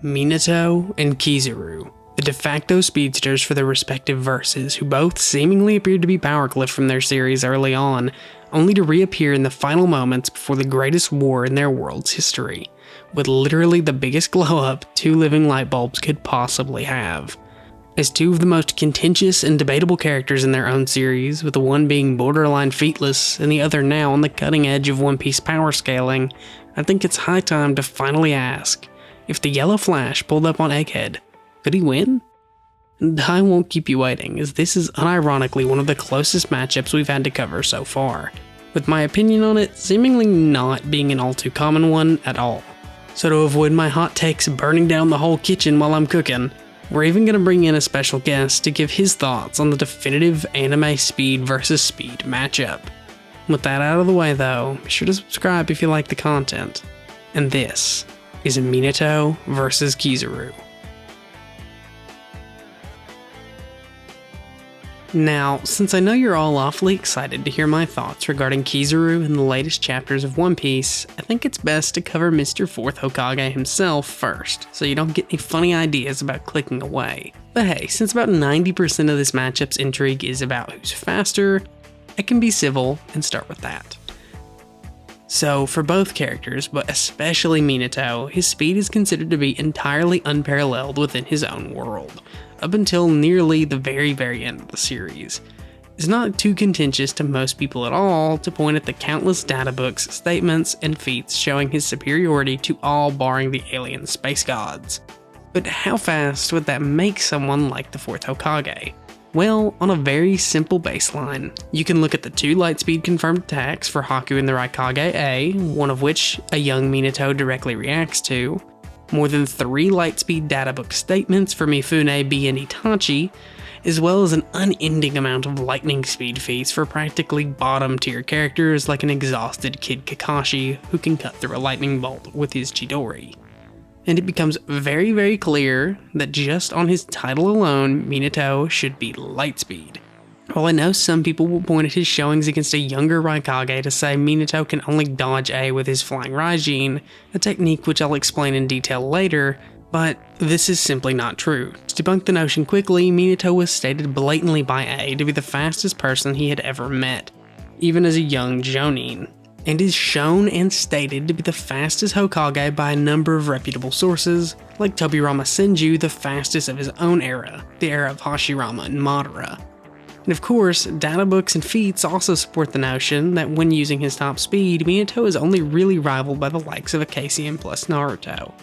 Minato and Kizaru, the de facto speedsters for their respective verses, who both seemingly appeared to be power clipped from their series early on, only to reappear in the final moments before the greatest war in their world's history, with literally the biggest glow-up two living light bulbs could possibly have. As two of the most contentious and debatable characters in their own series, with the one being borderline featless and the other now on the cutting edge of One Piece power scaling, I think it's high time to finally ask, if the Yellow Flash pulled up on Egghead, could he win? And I won't keep you waiting, as this is unironically one of the closest matchups we've had to cover so far, with my opinion on it seemingly not being an all too common one at all. So to avoid my hot takes burning down the whole kitchen while I'm cooking, we're even going to bring in a special guest to give his thoughts on the definitive anime speed versus speed matchup. With that out of the way though, be sure to subscribe if you like the content. And this is Minato vs Kizaru. Now, since I know you're all awfully excited to hear my thoughts regarding Kizaru in the latest chapters of One Piece, I think it's best to cover Mr. 4th Hokage himself first, so you don't get any funny ideas about clicking away. But hey, since about 90% of this matchup's intrigue is about who's faster, I can be civil and start with that. So, for both characters, but especially Minato, his speed is considered to be entirely unparalleled within his own world, up until nearly the very end of the series. It's not too contentious to most people at all to point at the countless data books, statements, and feats showing his superiority to all barring the alien space gods. But how fast would that make someone like the 4th Hokage? Well, on a very simple baseline, you can look at the 2 lightspeed confirmed attacks for Haku and the Raikage A, one of which a young Minato directly reacts to, more than 3 lightspeed databook statements for Mifune, B, and Itachi, as well as an unending amount of lightning speed feats for practically bottom tier characters like an exhausted Kid Kakashi who can cut through a lightning bolt with his Chidori. And it becomes very clear that just on his title alone, Minato should be lightspeed. While I know some people will point at his showings against a younger Raikage to say Minato can only dodge A with his Flying Raijin, a technique which I'll explain in detail later, but this is simply not true. To debunk the notion quickly, Minato was stated blatantly by A to be the fastest person he had ever met, even as a young Jonin, and is shown and stated to be the fastest Hokage by a number of reputable sources, like Tobirama Senju, the fastest of his own era, the era of Hashirama and Madara. And of course, databooks and feats also support the notion that when using his top speed, Minato is only really rivaled by the likes of Akaisian plus Naruto.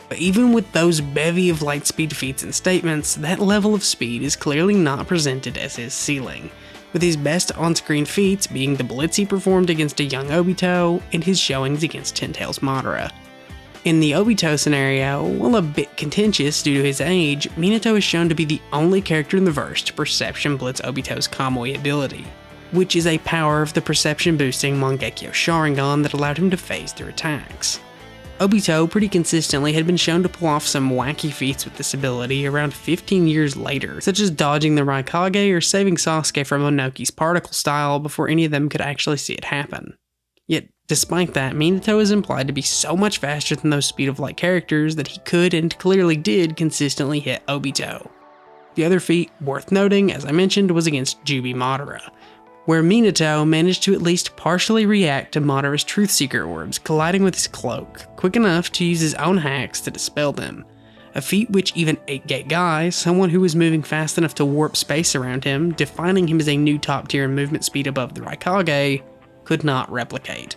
But even with those bevy of lightspeed feats and statements, that level of speed is clearly not presented as his ceiling, with his best on-screen feats being the blitz he performed against a young Obito and his showings against Ten Tails Madara. In the Obito scenario, while a bit contentious due to his age, Minato is shown to be the only character in the verse to perception blitz Obito's Kamui ability, which is a power of the perception boosting Mangekyo Sharingan that allowed him to phase through attacks. Obito pretty consistently had been shown to pull off some wacky feats with this ability around 15 years later, such as dodging the Raikage or saving Sasuke from Onoki's particle style before any of them could actually see it happen. Yet, despite that, Minato is implied to be so much faster than those speed of light characters that he could and clearly did consistently hit Obito. The other feat worth noting, as I mentioned, was against Jubi Madara, where Minato managed to at least partially react to Madara's Truth Seeker orbs colliding with his cloak, quick enough to use his own hacks to dispel them, a feat which even 8-Gate Guy, someone who was moving fast enough to warp space around him, defining him as a new top tier movement speed above the Raikage, could not replicate.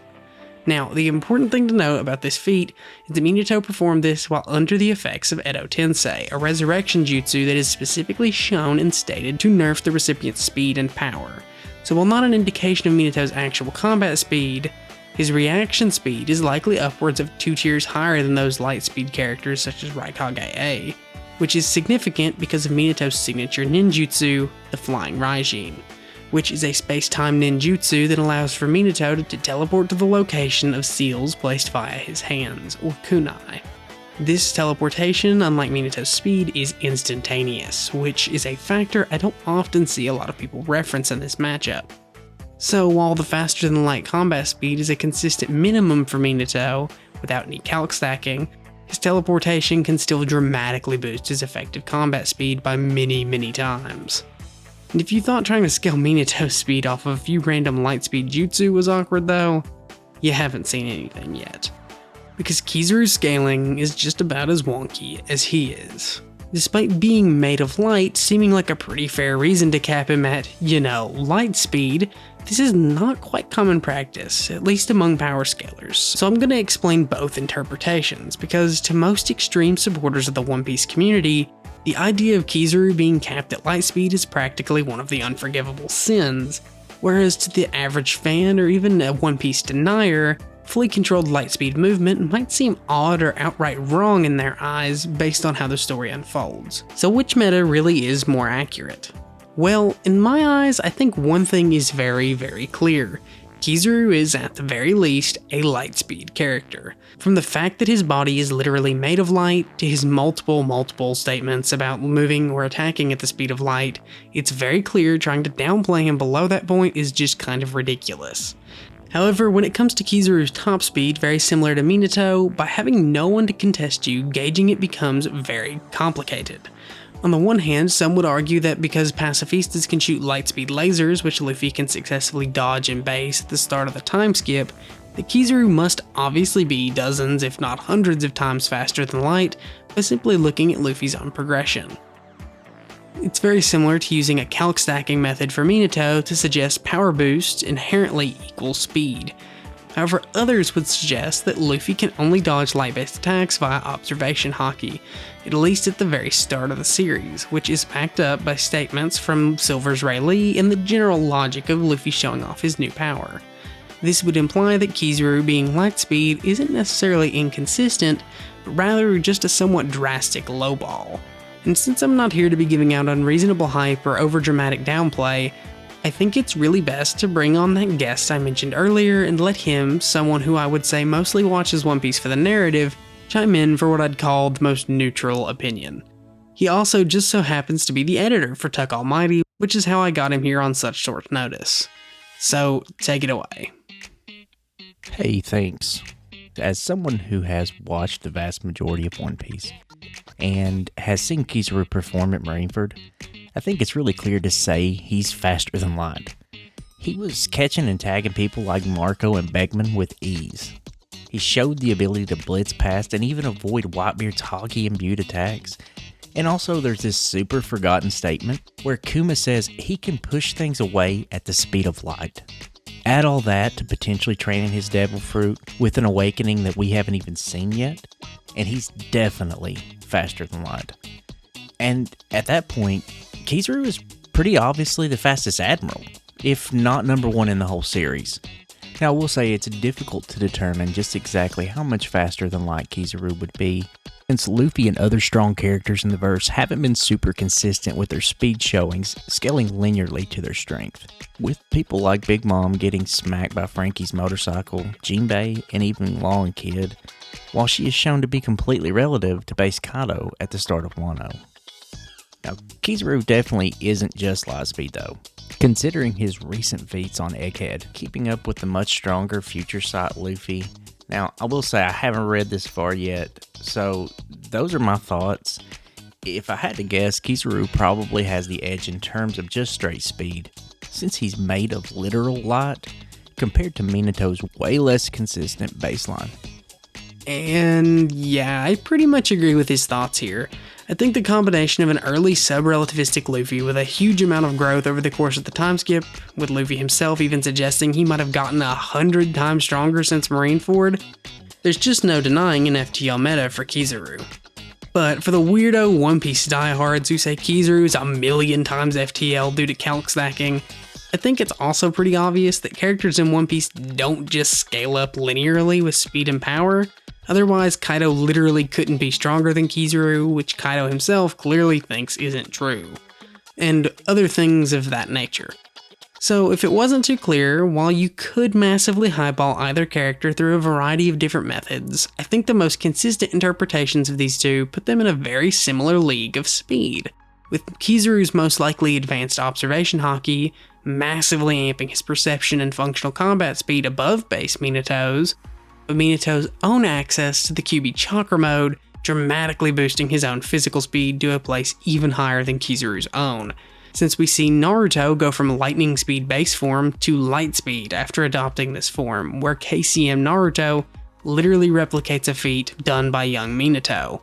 Now, the important thing to note about this feat is that Minato performed this while under the effects of Edo Tensei, a resurrection jutsu that is specifically shown and stated to nerf the recipient's speed and power. So while not an indication of Minato's actual combat speed, his reaction speed is likely upwards of 2 tiers higher than those lightspeed characters such as Raikage A, which is significant because of Minato's signature ninjutsu, the Flying Raijin, which is a space-time ninjutsu that allows for Minato to teleport to the location of seals placed via his hands, or kunai. This teleportation, unlike Minato's speed, is instantaneous, which is a factor I don't often see a lot of people reference in this matchup. So while the faster-than-light combat speed is a consistent minimum for Minato, without any calc stacking, his teleportation can still dramatically boost his effective combat speed by many times. And if you thought trying to scale Minato's speed off of a few random lightspeed jutsu was awkward though, you haven't seen anything yet. Because Kizaru's scaling is just about as wonky as he is. Despite being made of light seeming like a pretty fair reason to cap him at, light speed, this is not quite common practice, at least among power scalers. So I'm going to explain both interpretations, because to most extreme supporters of the One Piece community, the idea of Kizaru being capped at light speed is practically one of the unforgivable sins, whereas to the average fan or even a One Piece denier, fully controlled lightspeed movement might seem odd or outright wrong in their eyes based on how the story unfolds. So which meta really is more accurate? Well, in my eyes, I think one thing is very clear. Kizaru is, at the very least, a lightspeed character. From the fact that his body is literally made of light, to his multiple statements about moving or attacking at the speed of light, it's very clear trying to downplay him below that point is just kind of ridiculous. However, when it comes to Kizaru's top speed, very similar to Minato, by having no one to contest you, gauging it becomes very complicated. On the one hand, some would argue that because pacifistas can shoot lightspeed lasers, which Luffy can successfully dodge and base at the start of the time skip, that Kizaru must obviously be dozens if not hundreds of times faster than light by simply looking at Luffy's own progression. It's very similar to using a calc stacking method for Minato to suggest power boosts inherently equal speed. However, others would suggest that Luffy can only dodge light-based attacks via observation haki, at least at the very start of the series, which is backed up by statements from Silver's Ray Lee and the general logic of Luffy showing off his new power. This would imply that Kizaru being lightspeed isn't necessarily inconsistent, but rather just a somewhat drastic lowball. And since I'm not here to be giving out unreasonable hype or overdramatic downplay, I think it's really best to bring on that guest I mentioned earlier and let him, someone who I would say mostly watches One Piece for the narrative, chime in for what I'd call the most neutral opinion. He also just so happens to be the editor for Tuck Almighty, which is how I got him here on such short notice. So, take it away. Hey, thanks. As someone who has watched the vast majority of One Piece, and has seen Kizaru perform at Marineford, I think it's really clear to say he's faster than light. He was catching and tagging people like Marco and Beckman with ease. He showed the ability to blitz past and even avoid Whitebeard's hockey-imbued attacks. And also there's this super forgotten statement where Kuma says he can push things away at the speed of light. Add all that to potentially training his devil fruit with an awakening that we haven't even seen yet, and he's definitely faster than light. And at that point, Kizaru is pretty obviously the fastest Admiral, if not number one in the whole series. Now, I will say it's difficult to determine just exactly how much faster than light Kizaru would be, since Luffy and other strong characters in the verse haven't been super consistent with their speed showings, scaling linearly to their strength. With people like Big Mom getting smacked by Frankie's motorcycle, Jinbei, and even Law and Kid, while she is shown to be completely relative to base Kaido at the start of Wano. Now, Kizaru definitely isn't just light speed though. Considering his recent feats on Egghead, keeping up with the much stronger Future Sight Luffy. Now, I will say I haven't read this far yet, so those are my thoughts. If I had to guess, Kizaru probably has the edge in terms of just straight speed, since he's made of literal light, compared to Minato's way less consistent baseline. And yeah, I pretty much agree with his thoughts here. I think the combination of an early sub-relativistic Luffy with a huge amount of growth over the course of the time skip, with Luffy himself even suggesting he might have gotten 100 times stronger since Marineford, there's just no denying an FTL meta for Kizaru. But for the weirdo One Piece diehards who say Kizaru is 1,000,000 times FTL due to calc stacking, I think it's also pretty obvious that characters in One Piece don't just scale up linearly with speed and power. Otherwise, Kaido literally couldn't be stronger than Kizaru, which Kaido himself clearly thinks isn't true, and other things of that nature. So if it wasn't too clear, while you could massively highball either character through a variety of different methods, I think the most consistent interpretations of these two put them in a very similar league of speed, with Kizaru's most likely advanced observation haki massively amping his perception and functional combat speed above base Minato's, but Minato's own access to the QB Chakra mode, dramatically boosting his own physical speed to a place even higher than Kizaru's own, since we see Naruto go from lightning speed base form to light speed after adopting this form, where KCM Naruto literally replicates a feat done by young Minato.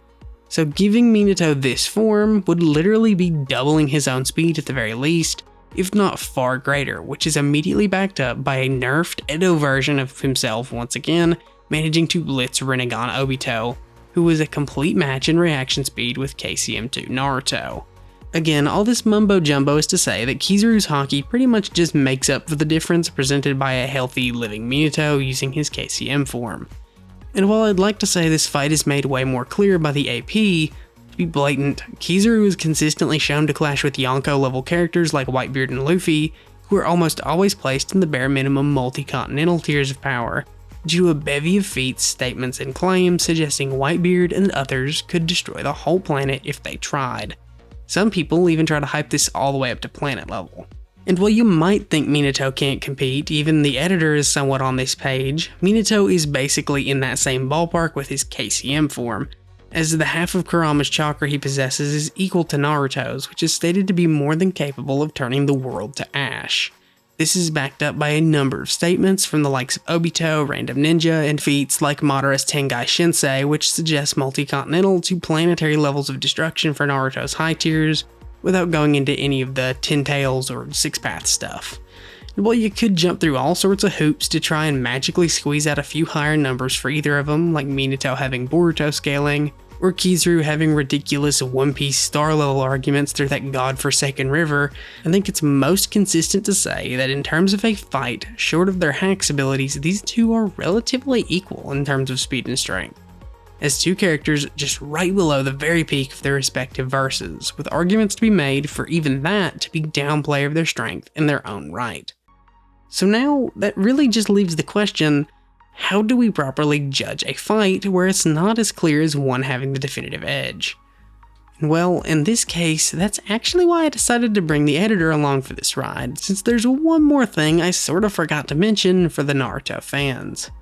So giving Minato this form would literally be doubling his own speed at the very least, if not far greater, which is immediately backed up by a nerfed Edo version of himself once again, managing to blitz Rinnegan Obito, who was a complete match in reaction speed with KCM2 Naruto. Again, all this mumbo jumbo is to say that Kizaru's Haki pretty much just makes up for the difference presented by a healthy living Minato using his KCM form. And while I'd like to say this fight is made way more clear by the AP, to be blatant, Kizaru is consistently shown to clash with Yonko level characters like Whitebeard and Luffy, who are almost always placed in the bare minimum multi-continental tiers of power, due to a bevy of feats, statements, and claims suggesting Whitebeard and others could destroy the whole planet if they tried. Some people even try to hype this all the way up to planet level. And while you might think Minato can't compete, even the editor is somewhat on this page, Minato is basically in that same ballpark with his KCM form, as the half of Kurama's chakra he possesses is equal to Naruto's, which is stated to be more than capable of turning the world to ash. This is backed up by a number of statements from the likes of Obito, Random Ninja, and feats like Madara's Tengai Shinsei, which suggests multi-continental to planetary levels of destruction for Naruto's high tiers, without going into any of the 10 tails or 6 paths stuff. And while you could jump through all sorts of hoops to try and magically squeeze out a few higher numbers for either of them, like Minato having Boruto scaling, or Kizaru having ridiculous One Piece star level arguments through that godforsaken river, I think it's most consistent to say that in terms of a fight, short of their hacks abilities, these two are relatively equal in terms of speed and strength, as two characters just right below the very peak of their respective verses, with arguments to be made for even that to be downplay of their strength in their own right. So now, that really just leaves the question, how do we properly judge a fight where it's not as clear as one having the definitive edge? Well, in this case, that's actually why I decided to bring the editor along for this ride, since there's one more thing I sort of forgot to mention for the Naruto fans.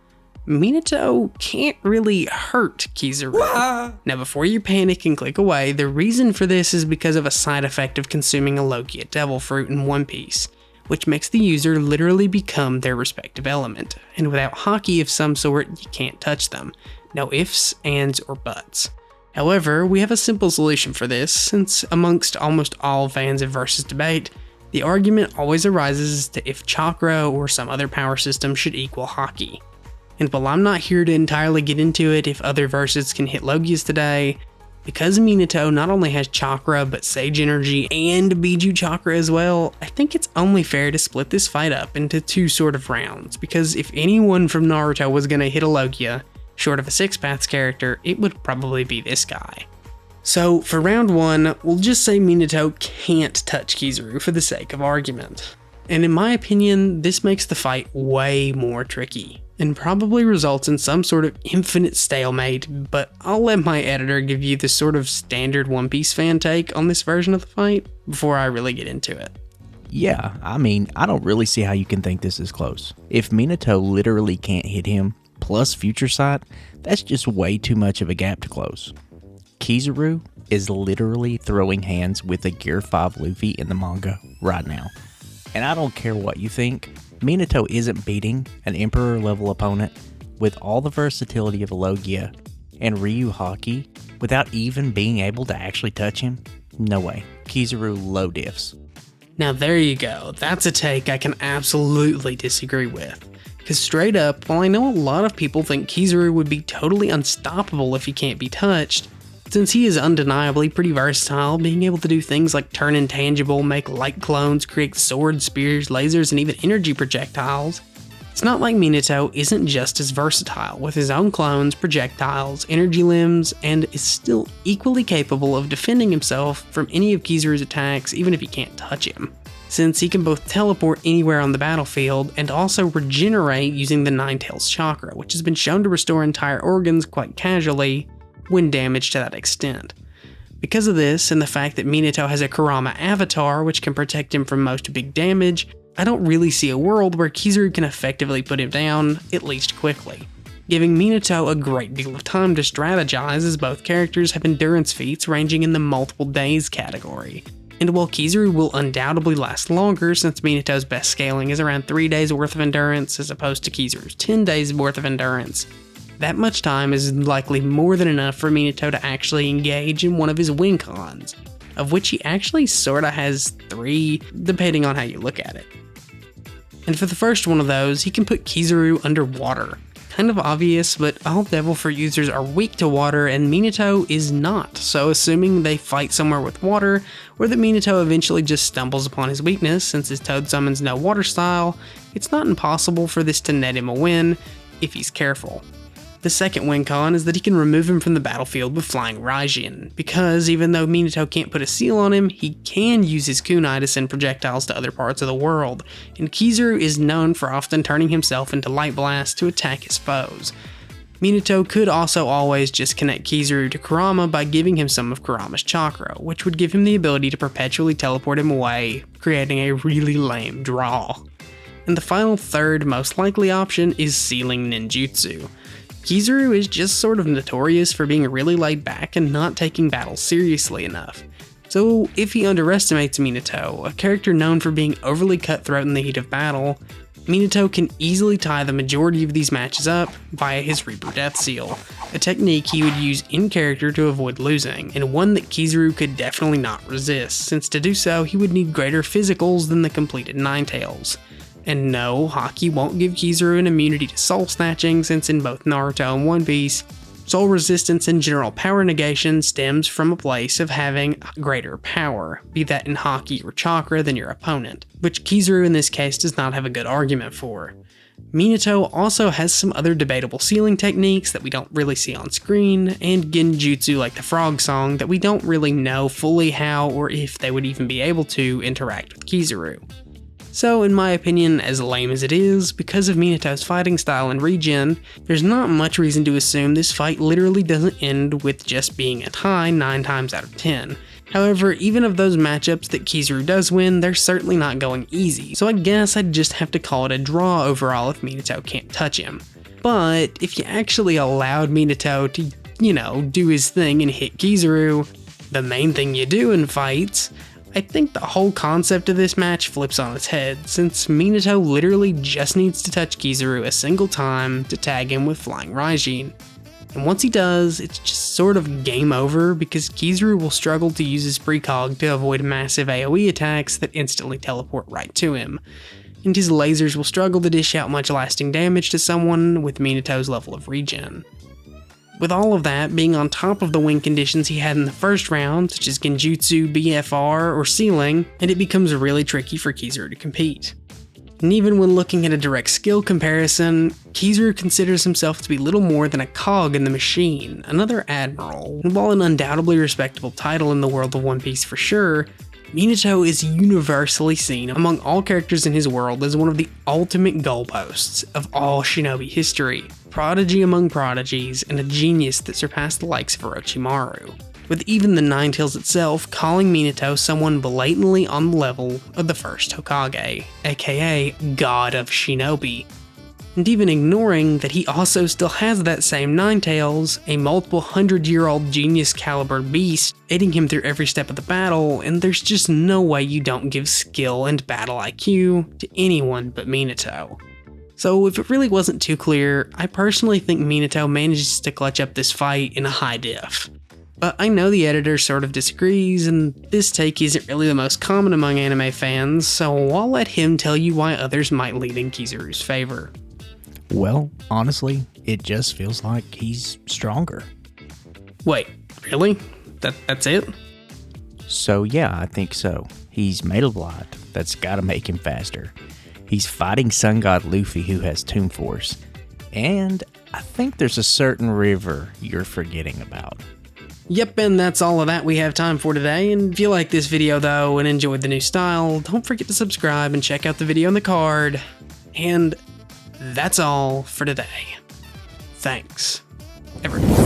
Minato can't really hurt Kizaru. Now before you panic and click away, the reason for this is because of a side effect of consuming a Logia Devil Fruit in One Piece, which makes the user literally become their respective element, and without Haki of some sort, you can't touch them. No ifs, ands, or buts. However, we have a simple solution for this, since amongst almost all fans of versus debate, the argument always arises as to if chakra or some other power system should equal Haki. And while I'm not here to entirely get into it if other verses can hit Logias today, because Minato not only has chakra but Sage Energy and Biju Chakra as well, I think it's only fair to split this fight up into two sort of rounds, because if anyone from Naruto was going to hit a Logia, short of a Six Paths character, it would probably be this guy. So for round one, we'll just say Minato can't touch Kizaru for the sake of argument. And in my opinion, this makes the fight way more tricky, and probably results in some sort of infinite stalemate, but I'll let my editor give you the sort of standard One Piece fan take on this version of the fight before I really get into it. Yeah, I mean, I don't really see how you can think this is close. If Minato literally can't hit him, plus Future Sight, that's just way too much of a gap to close. Kizaru is literally throwing hands with a Gear 5 Luffy in the manga right now. And I don't care what you think, Minato isn't beating an Emperor level opponent with all the versatility of a Logia and Ryu Haki without even being able to actually touch him. No way. Kizaru low diffs. Now there you go, that's a take I can absolutely disagree with. Because straight up, while I know a lot of people think Kizaru would be totally unstoppable if he can't be touched, since he is undeniably pretty versatile, being able to do things like turn intangible, make light clones, create swords, spears, lasers, and even energy projectiles, it's not like Minato isn't just as versatile with his own clones, projectiles, energy limbs, and is still equally capable of defending himself from any of Kizaru's attacks even if he can't touch him, since he can both teleport anywhere on the battlefield and also regenerate using the Nine-Tails chakra, which has been shown to restore entire organs quite casually when damaged to that extent. Because of this, and the fact that Minato has a Kurama avatar which can protect him from most big damage, I don't really see a world where Kizaru can effectively put him down, at least quickly. giving Minato a great deal of time to strategize as both characters have endurance feats ranging in the multiple days category. And while Kizaru will undoubtedly last longer since Minato's best scaling is around 3 days worth of endurance as opposed to Kizaru's 10 days worth of endurance, that much time is likely more than enough for Minato to actually engage in one of his win cons, of which he actually sorta has 3, depending on how you look at it. And for the first one of those, he can put Kizaru underwater. Kind of obvious, but all Devil Fruit users are weak to water and Minato is not, so assuming they fight somewhere with water, or that Minato eventually just stumbles upon his weakness since his Toad summons no water style, it's not impossible for this to net him a win, if he's careful. The second win con is that he can remove him from the battlefield with Flying Raijin, because even though Minato can't put a seal on him, he can use his kunai to send projectiles to other parts of the world, and Kizaru is known for often turning himself into Light Blast to attack his foes. Minato could also always just connect Kizaru to Kurama by giving him some of Kurama's chakra, which would give him the ability to perpetually teleport him away, creating a really lame draw. And the final third most likely option is sealing ninjutsu. Kizaru is just sort of notorious for being really laid back and not taking battles seriously enough. So if he underestimates Minato, a character known for being overly cutthroat in the heat of battle, Minato can easily tie the majority of these matches up via his Reaper Death Seal, a technique he would use in character to avoid losing, and one that Kizaru could definitely not resist, since to do so he would need greater physicals than the completed Ninetales. And no, Haki won't give Kizaru an immunity to soul snatching, since in both Naruto and One Piece, soul resistance and general power negation stems from a place of having greater power, be that in Haki or chakra than your opponent, which Kizaru in this case does not have a good argument for. Minato also has some other debatable sealing techniques that we don't really see on screen, and genjutsu like the frog song that we don't really know fully how or if they would even be able to interact with Kizaru. So in my opinion, as lame as it is, because of Minato's fighting style and regen, there's not much reason to assume this fight literally doesn't end with just being a tie 9 times out of 10. However, even of those matchups that Kizaru does win, they're certainly not going easy, so I guess I'd just have to call it a draw overall if Minato can't touch him. But if you actually allowed Minato to, do his thing and hit Kizaru, the main thing you do in fights, I think the whole concept of this match flips on its head, since Minato literally just needs to touch Kizaru a single time to tag him with Flying Raijin. And once he does, it's just sort of game over because Kizaru will struggle to use his precog to avoid massive AoE attacks that instantly teleport right to him. And his lasers will struggle to dish out much lasting damage to someone with Minato's level of regen. With all of that being on top of the win conditions he had in the first round, such as Genjutsu, BFR, or Sealing, and it becomes really tricky for Kizaru to compete. And even when looking at a direct skill comparison, Kizaru considers himself to be little more than a cog in the machine, another Admiral, and while an undoubtedly respectable title in the world of One Piece for sure, Minato is universally seen among all characters in his world as one of the ultimate goalposts of all shinobi history, prodigy among prodigies, and a genius that surpassed the likes of Orochimaru, with even the Ninetales itself calling Minato someone blatantly on the level of the first Hokage, aka God of Shinobi, and even ignoring that he also still has that same Ninetales, a multiple 100-year-old genius caliber beast, aiding him through every step of the battle, and there's just no way you don't give skill and battle IQ to anyone but Minato. So if it really wasn't too clear, I personally think Minato manages to clutch up this fight in a high diff. But I know the editor sort of disagrees, and this take isn't really the most common among anime fans, so I'll let him tell you why others might lean in Kizaru's favor. Well, honestly, it just feels like he's stronger. Wait, really? That's it? So yeah, I think so. He's made of light. That's gotta make him faster. He's fighting Sun God Luffy, who has Tomb Force. And I think there's a certain river you're forgetting about. Yep, and that's all of that we have time for today. And if you like this video though and enjoyed the new style, don't forget to subscribe and check out the video on the card. And that's all for today. Thanks, everyone.